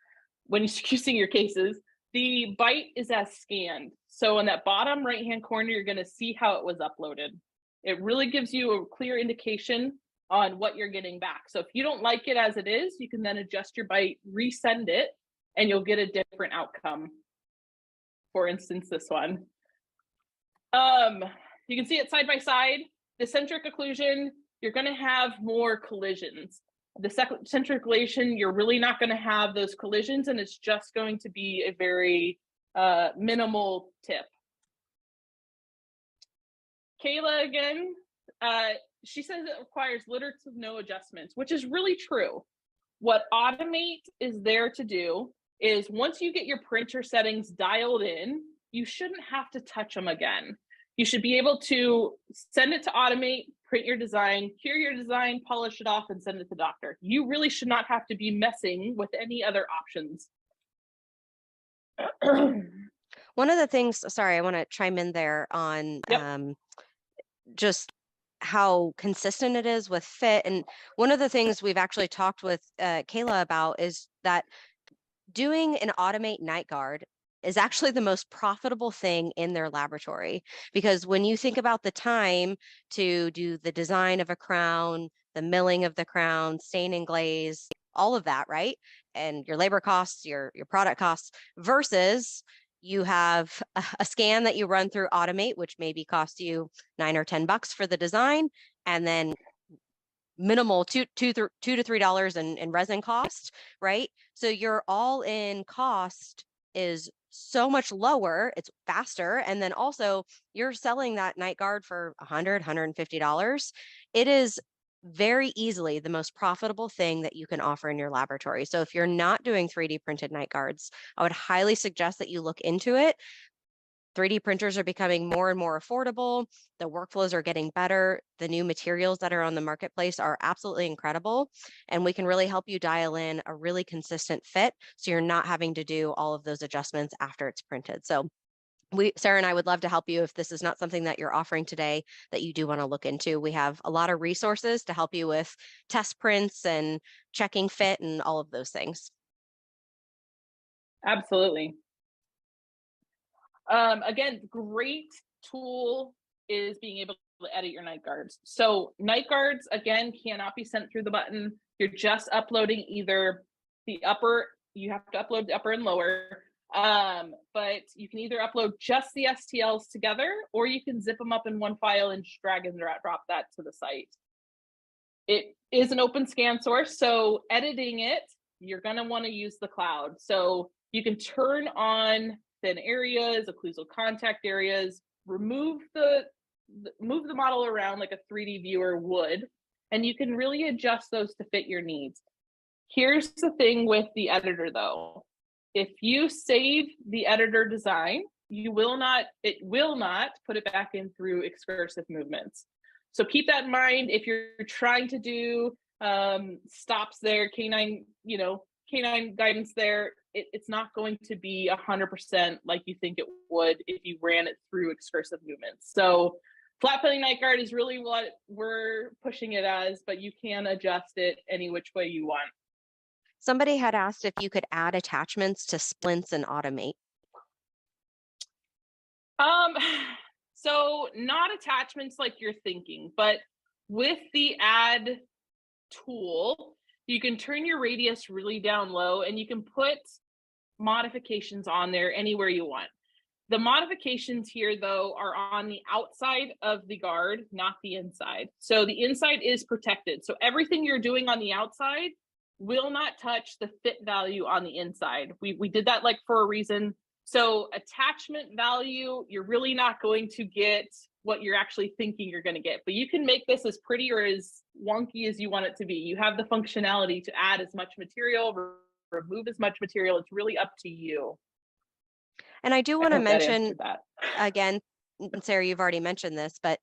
when you're QCing your cases. The bite is as scanned. So in that bottom right-hand corner, you're going to see how it was uploaded. It really gives you a clear indication on what you're getting back. So if you don't like it as it is, you can then adjust your bite, resend it, and you'll get a different outcome. For instance, this one. You can see it side by side. The centric occlusion, you're going to have more collisions. The centric occlusion, you're really not going to have those collisions, and it's just going to be a very minimal tip. Kayla again, she says it requires little to no adjustments, which is really true. What Automate is there to do is once you get your printer settings dialed in, you shouldn't have to touch them again. You should be able to send it to Automate, print your design, cure your design, polish it off, and send it to the doctor. You really should not have to be messing with any other options. One of the things, sorry, I want to chime in there on just how consistent it is with fit. And one of the things we've actually talked with Kayla about is that doing an Automate night guard is actually the most profitable thing in their laboratory, because when you think about the time to do the design of a crown, the milling of the crown, stain and glaze, all of that, right? And your labor costs, your product costs, versus you have a scan that you run through Automate, which maybe costs you $9 or $10 for the design, and then minimal $2 to $3 in resin cost, right? So your all-in cost is so much lower, it's faster, and then also you're selling that night guard for $100, $150. It is very easily the most profitable thing that you can offer in your laboratory. So if you're not doing 3D printed night guards, I would highly suggest that you look into it. 3D printers are becoming more and more affordable. The workflows are getting better. The new materials that are on the marketplace are absolutely incredible. And we can really help you dial in a really consistent fit, so you're not having to do all of those adjustments after it's printed. So Sarah and I would love to help you if this is not something that you're offering today that you do want to look into. We have a lot of resources to help you with test prints and checking fit and all of those things. Absolutely. Again, great tool is being able to edit your night guards. So night guards, again, cannot be sent through the button. You're just uploading either the upper, you have to upload the upper and lower, but you can either upload just the STLs together, or you can zip them up in one file and just drag and drop that to the site. It is an open scan source, so editing it, you're going to want to use the cloud. So you can turn on thin areas, occlusal contact areas, move the model around like a 3D viewer would, and you can really adjust those to fit your needs. Here's the thing with the editor though. If you save the editor design, it will not put it back in through excursive movements. So keep that in mind if you're trying to do stops there, canine guidance there. It's not going to be 100% like you think it would if you ran it through excursive movements. So flat filling night guard is really what we're pushing it as, but you can adjust it any which way you want. Somebody had asked if you could add attachments to splints and Automate. So not attachments like you're thinking, but with the add tool, you can turn your radius really down low and you can put modifications on there anywhere you want. The modifications here though are on the outside of the guard, not the inside. So the inside is protected. So everything you're doing on the outside will not touch the fit value on the inside. We did that like for a reason. So attachment value, you're really not going to get what you're actually thinking you're going to get, but you can make this as pretty or as wonky as you want it to be. You have the functionality to add as much material, remove as much material. It's really up to you. And I do want to mention again, Sarah, you've already mentioned this, but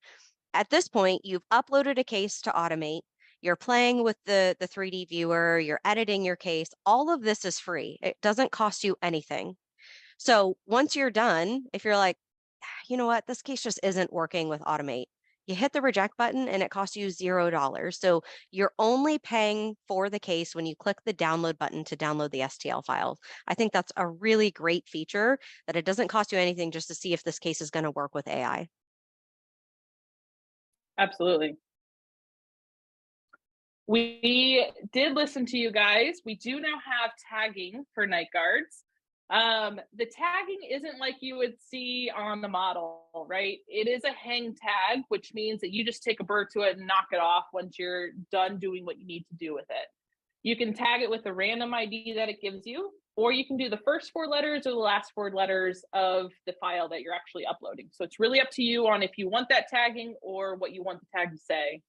at this point, you've uploaded a case to Automate. You're playing with the 3D viewer, you're editing your case. All of this is free. It doesn't cost you anything. So once you're done, if you're like, you know what, this case just isn't working with Automate, you hit the reject button and it costs you $0. So you're only paying for the case when you click the download button to download the STL file. I think that's a really great feature that it doesn't cost you anything just to see if this case is going to work with AI. Absolutely. We did listen to you guys. We do now have tagging for night guards. The tagging isn't like you would see on the model, right? It is a hang tag, which means that you just take a burr to it and knock it off once you're done doing what you need to do with it. You can tag it with the random ID that it gives you, or you can do the first 4 letters or the last 4 letters of the file that you're actually uploading. So it's really up to you on if you want that tagging or what you want the tag to say.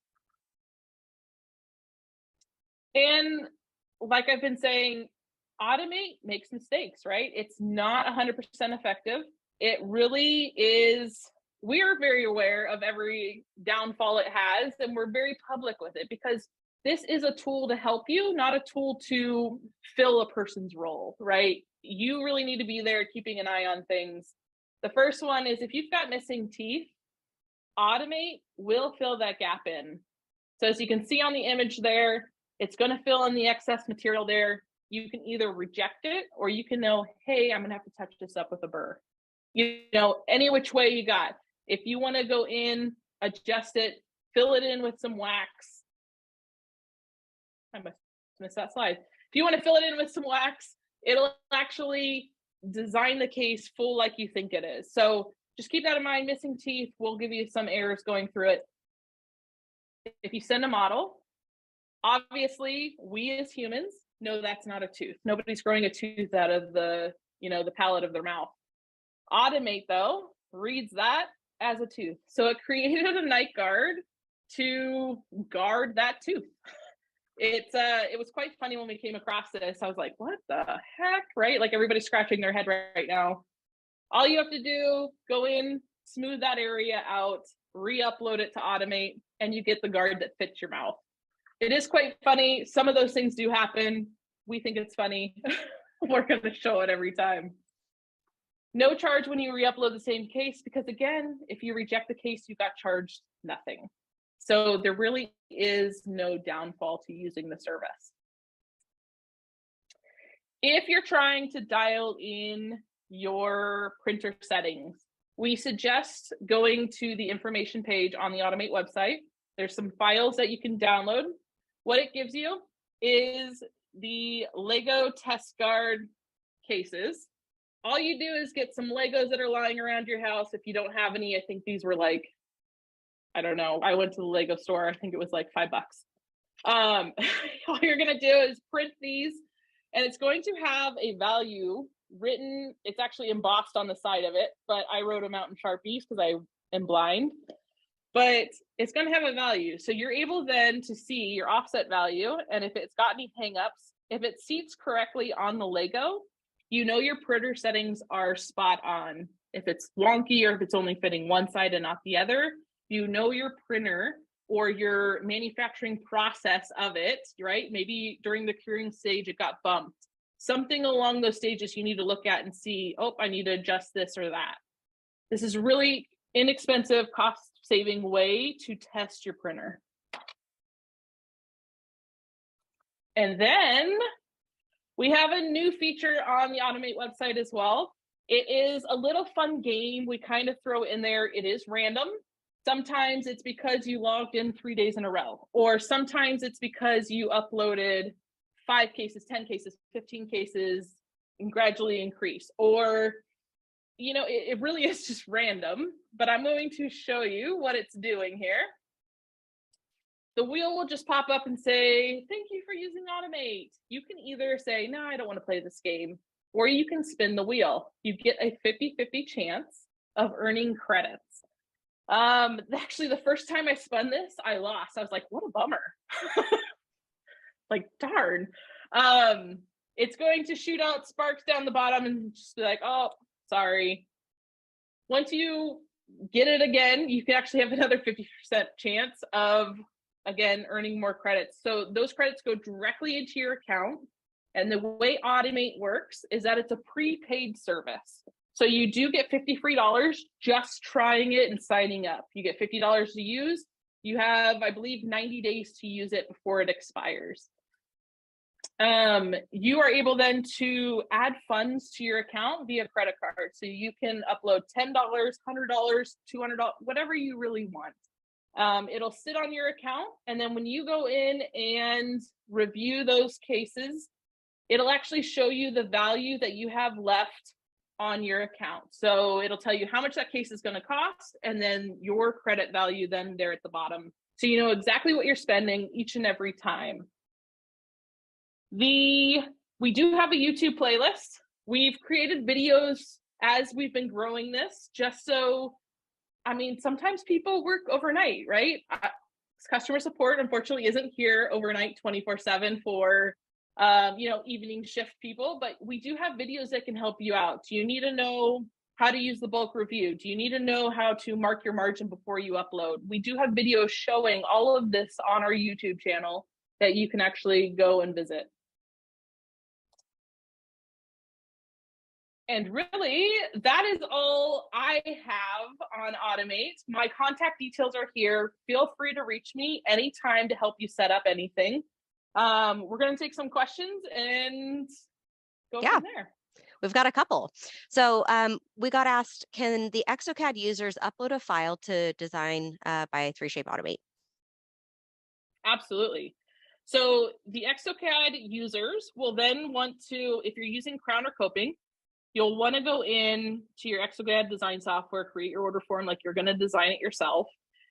And like I've been saying, automate makes mistakes, right? It's not 100% effective. It really is. We're very aware of every downfall it has, and we're very public with it because this is a tool to help you, not a tool to fill a person's role, right? You really need to be there keeping an eye on things. The first one is if you've got missing teeth, automate will fill that gap in. So as you can see on the image there, it's going to fill in the excess material there. You can either reject it or you can know, hey, I'm going to have to touch this up with a burr. You know, any which way you got. If you want to go in, adjust it, fill it in with some wax. I must miss that slide. If you want to fill it in with some wax, it'll actually design the case full like you think it is. So just keep that in mind. Missing teeth will give you some errors going through it. If you send a model, obviously, we as humans know that's not a tooth. Nobody's growing a tooth out of the, the palate of their mouth. Automate, though, reads that as a tooth. So it created a night guard to guard that tooth. It was quite funny when we came across this. I was like, what the heck, right? Like everybody's scratching their head right now. All you have to do, go in, smooth that area out, re-upload it to automate, and you get the guard that fits your mouth. It is quite funny. Some of those things do happen. We think it's funny. We're going to show it every time. No charge when you re-upload the same case, because again, if you reject the case, you got charged nothing. So there really is no downfall to using the service. If you're trying to dial in your printer settings, we suggest going to the information page on the Automate website. There's some files that you can download. What it gives you is the Lego test guard cases. All you do is get some Legos that are lying around your house. If you don't have any, I think these were like, I don't know. I went to the Lego store. I think it was like $5. All you're going to do is print these, and it's going to have a value written. It's actually embossed on the side of it, but I wrote them out in Sharpies because I am blind. But it's going to have a value. So you're able then to see your offset value. And if it's got any hangups, if it seats correctly on the Lego, you know your printer settings are spot on. If it's wonky or if it's only fitting one side and not the other, you know your printer or your manufacturing process of it, right? Maybe during the curing stage, it got bumped. Something along those stages you need to look at and see, oh, I need to adjust this or that. This is really inexpensive, cost-saving way to test your printer. And then we have a new feature on the Automate website as well. It is a little fun game we kind of throw in there. It is random. Sometimes it's because you logged in 3 days in a row, or sometimes it's because you uploaded 5 cases, 10 cases, 15 cases, and gradually increase, or it really is just random, but I'm going to show you what it's doing here. The wheel will just pop up and say, thank you for using Automate. You can either say, no, I don't want to play this game, or you can spin the wheel. You get a 50-50 chance of earning credits. Actually, the first time I spun this, I lost. I was like, what a bummer. Like, darn. It's going to shoot out sparks down the bottom and just be like, oh, sorry. Once you get it again, you can actually have another 50% chance of, again, earning more credits. So those credits go directly into your account. And the way Automate works is that it's a prepaid service. So you do get $50 free just trying it and signing up. You get $50 to use. You have, I believe, 90 days to use it before it expires. You are able then to add funds to your account via credit card. So you can upload $10, $100, $200, whatever you really want. It'll sit on your account. And then when you go in and review those cases, it'll actually show you the value that you have left on your account. So it'll tell you how much that case is going to cost, and then your credit value then there at the bottom. So you know exactly what you're spending each and every time. We do have a YouTube playlist. We've created videos as we've been growing this, just so, I mean, sometimes people work overnight, right? Customer support, unfortunately, isn't here overnight 24/7 for evening shift people, but we do have videos that can help you out. Do you need to know how to use the bulk review? Do you need to know how to mark your margin before you upload? We do have videos showing all of this on our YouTube channel that you can actually go and visit. And really, that is all I have on Automate. My contact details are here. Feel free to reach me anytime to help you set up anything. We're going to take some questions and go from there. We've got a couple. So we got asked, can the exocad users upload a file to design by 3Shape Automate? Absolutely. So the exocad users will then want to, if you're using Crown or Coping, you'll want to go in to your exocad design software, create your order form like you're going to design it yourself.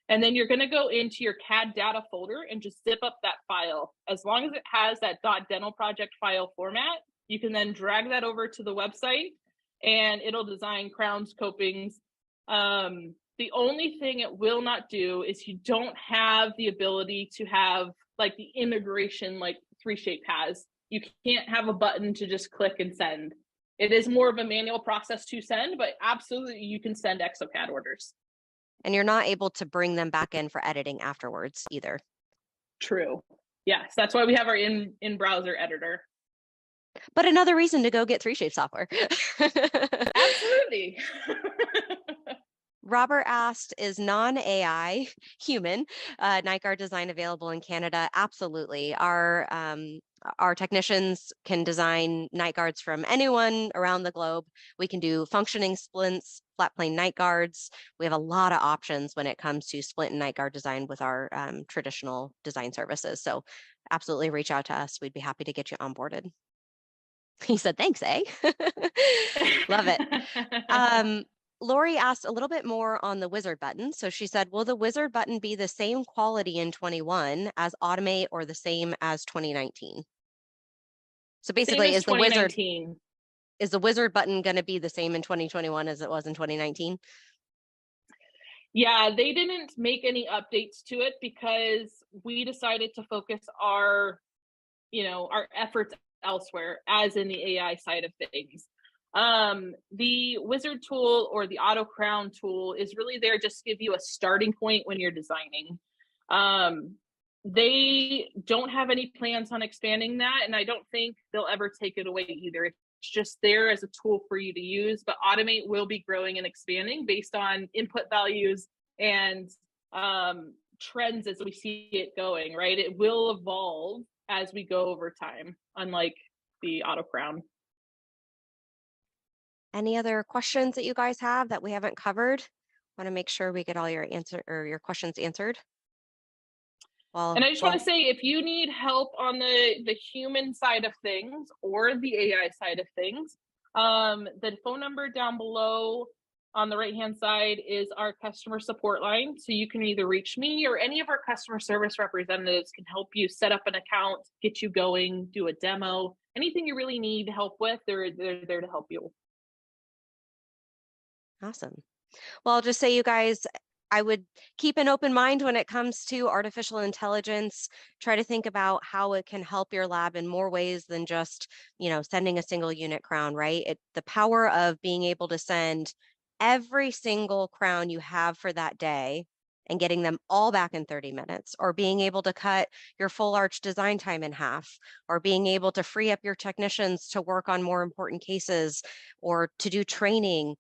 And then you're going to go into your CAD data folder and just zip up that file. As long as it has that .dental project file format, you can then drag that over to the website and it'll design crowns, copings. The only thing it will not do is you don't have the ability to have like the integration like 3Shape has. You can't have a button to just click and send. It is more of a manual process to send, but absolutely you can send exocad orders. And you're not able to bring them back in for editing afterwards either. True. Yes, that's why we have our in-browser editor. But another reason to go get 3Shape software. Absolutely. Robert asked, is non-AI human night guard design available in Canada? Absolutely. Our technicians can design night guards from anyone around the globe. We can do functioning splints, flat plane night guards. We have a lot of options when it comes to splint and night guard design with our traditional design services. So absolutely reach out to us. We'd be happy to get you onboarded. He said, thanks, eh? Love it. Lori asked a little bit more on the wizard button. So she said, will the wizard button be the same quality in 21 as Automate or the same as 2019? So basically, is the wizard button going to be the same in 2021 as it was in 2019? Yeah, they didn't make any updates to it because we decided to focus our efforts elsewhere, as in the AI side of things. The wizard tool or the auto crown tool is really there just to give you a starting point when you're designing. They don't have any plans on expanding that, and I don't think they'll ever take it away either. It's just there as a tool for you to use, but Automate will be growing and expanding based on input values and trends as we see it going, right? It will evolve as we go over time, unlike the auto crown. Any other questions that you guys have that we haven't covered? Want to make sure we get all your your questions answered. And I just want to say, if you need help on the human side of things or the AI side of things, the phone number down below on the right-hand side is our customer support line. So you can either reach me or any of our customer service representatives can help you set up an account, get you going, do a demo, anything you really need help with, they're there to help you. Awesome. Well, I'll just say, you guys, I would keep an open mind when it comes to artificial intelligence. Try to think about how it can help your lab in more ways than just, sending a single unit crown, right? The power of being able to send every single crown you have for that day and getting them all back in 30 minutes, or being able to cut your full arch design time in half, or being able to free up your technicians to work on more important cases or to do training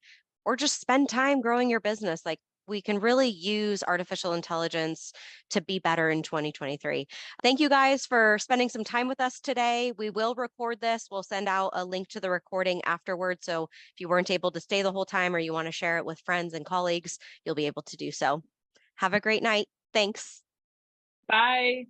or just spend time growing your business. Like, we can really use artificial intelligence to be better in 2023. Thank you guys for spending some time with us today. We will record this. We'll send out a link to the recording afterwards. So if you weren't able to stay the whole time or you want to share it with friends and colleagues, you'll be able to do so. Have a great night. Thanks. Bye.